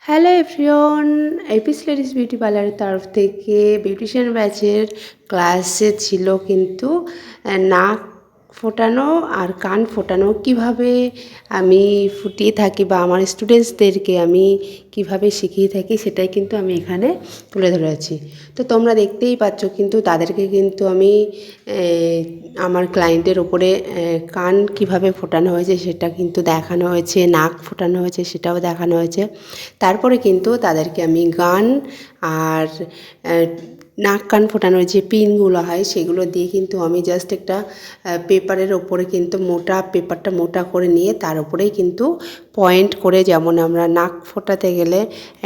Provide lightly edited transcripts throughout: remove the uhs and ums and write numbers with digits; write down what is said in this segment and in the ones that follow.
Hello everyone, Apis ladies beauty পার্লারের তরফ থেকে বিউটিশিয়ান ব্যাচের ক্লাসে ছিল কিন্তু নাক ফোটানো আর কান ফোটানো কিভাবে আমি ফুটিয়ে থাকি বা আমার স্টুডেন্টসদেরকে আমি কিভাবে শিখিয়ে থাকি সেটাই কিন্তু আমি এখানে তুলে ধরেছি। তো তোমরা দেখতেই পাচ্ছ কিন্তু তাদেরকে কিন্তু আমি আমার ক্লায়েন্টের ওপরে কান কিভাবে ফোটানো হয়েছে সেটা কিন্তু দেখানো হয়েছে, নাক ফোটানো হয়েছে সেটাও দেখানো হয়েছে। তারপরে কিন্তু তাদেরকে আমি গান আর নাক কান ফোটানোর যে পিনগুলো হয় সেগুলো দিয়ে কিন্তু আমি জাস্ট একটা পেপারের ওপরে কিন্তু মোটা পেপারটা মোটা করে নিয়ে তার উপরেই কিন্তু পয়েন্ট করে, যেমন আমরা নাক ফোটাতে গেলে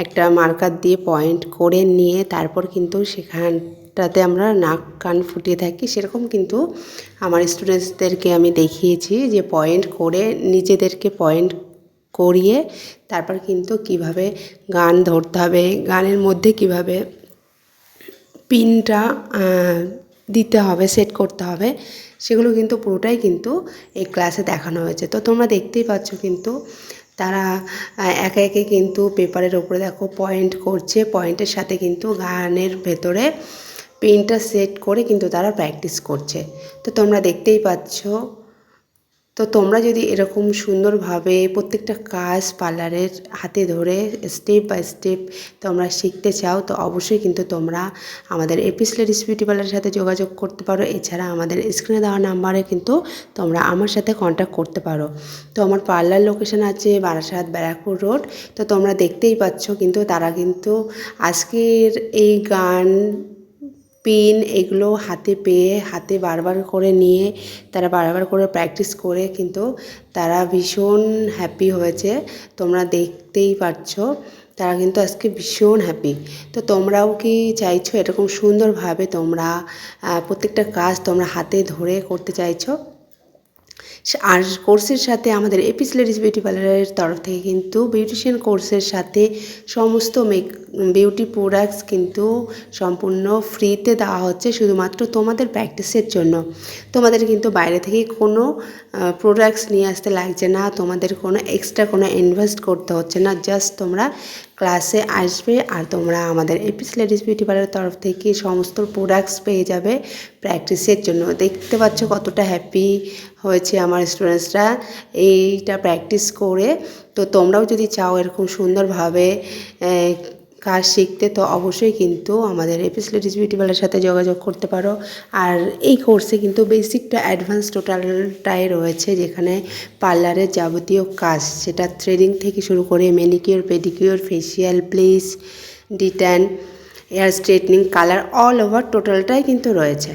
একটা মার্কার দিয়ে পয়েন্ট করে নিয়ে তারপর কিন্তু সেখানটাতে আমরা নাক কান ফুটিয়ে থাকি, সেরকম কিন্তু আমার স্টুডেন্টসদেরকে আমি দেখিয়েছি যে পয়েন্ট করে নিজেদেরকে পয়েন্ট করিয়ে তারপর কিন্তু কিভাবে গান ধরতে হবে, গানের মধ্যে কিভাবে পিনটা দিতে হবে, সেট করতে হবে, সেগুলো কিন্তু পুরোটাই কিন্তু এই ক্লাসে দেখানো হয়েছে। তো তোমরা দেখতেই পাচ্ছ কিন্তু তারা একে একে কিন্তু পেপারের ওপরে দেখো পয়েন্ট করছে, পয়েন্টের সাথে কিন্তু গানের ভেতরে পিনটা সেট করে কিন্তু তারা প্র্যাকটিস করছে। তো তোমরা দেখতেই পাচ্ছ। তো তোমরা যদি এরকম সুন্দরভাবে প্রত্যেকটা কাজ পার্লারের হাতে ধরে স্টেপ বাই স্টেপ তোমরা শিখতে চাও, তো অবশ্যই কিন্তু তোমরা আমাদের এপিস লেডিস বিউটি পার্লারের সাথে যোগাযোগ করতে পারো। এছাড়া আমাদের স্ক্রিনে দেওয়া নাম্বারে কিন্তু তোমরা আমার সাথে কন্ট্যাক্ট করতে পারো। তো আমার পার্লার লোকেশন আছে বারাসাত ব্যারাকপুর রোড। তো তোমরা দেখতেই পাচ্ছ কিন্তু তারা কিন্তু আজকের এই গান পিন এগুলো হাতে পেয়ে হাতে বারবার করে নিয়ে তারা বারবার করে প্র্যাকটিস করে কিন্তু তারা ভীষণ হ্যাপি হয়েছে। তোমরা দেখতেই পাচ্ছ তারা কিন্তু আজকে ভীষণ হ্যাপি। তো তোমরাও কি চাইছো এরকম সুন্দরভাবে তোমরা প্রত্যেকটা কাজ তোমরা হাতে ধরে করতে চাইছো? আর কোর্সের সাথে আমাদের এপিস লেডিস বিউটি পার্লারের তরফ থেকে কিন্তু বিউটিশিয়ান কোর্সের সাথে সমস্ত বিউটি প্রোডাক্টস কিন্তু সম্পূর্ণ ফ্রিতে দেওয়া হচ্ছে, শুধুমাত্র তোমাদের প্র্যাকটিসের জন্য। তোমাদের কিন্তু বাইরে থেকে কোনো প্রোডাক্টস নিয়ে আসতে লাগছে না, তোমাদের কোনো এক্সট্রা কোনো ইনভেস্ট করতে হচ্ছে না। জাস্ট তোমরা ক্লাসে আসবে আর তোমরা আমাদের এপিস লেডিস বিউটি পার্লারের তরফ থেকে সমস্ত প্রোডাক্টস পেয়ে যাবে প্র্যাকটিসের জন্য। দেখতে পাচ্ছ কতটা হ্যাপি হয়েছে আমার স্টুডেন্টসরা এইটা প্র্যাকটিস করে। তো তোমরাও যদি চাও এরকম সুন্দরভাবে কাজ শিখতে, তো অবশ্যই কিন্তু আমাদের এপিস লেডিস বিউটি পার্লারের সাথে যোগাযোগ করতে পারো। আর এই কোর্সে কিন্তু বেসিক টু অ্যাডভান্স টোটালটাই রয়েছে, যেখানে পার্লারের যাবতীয় কাজ, সেটা থ্রেডিং থেকে শুরু করে manicure pedicure facial bleach detan hair straightening colour all over টোটালটাই কিন্তু রয়েছে।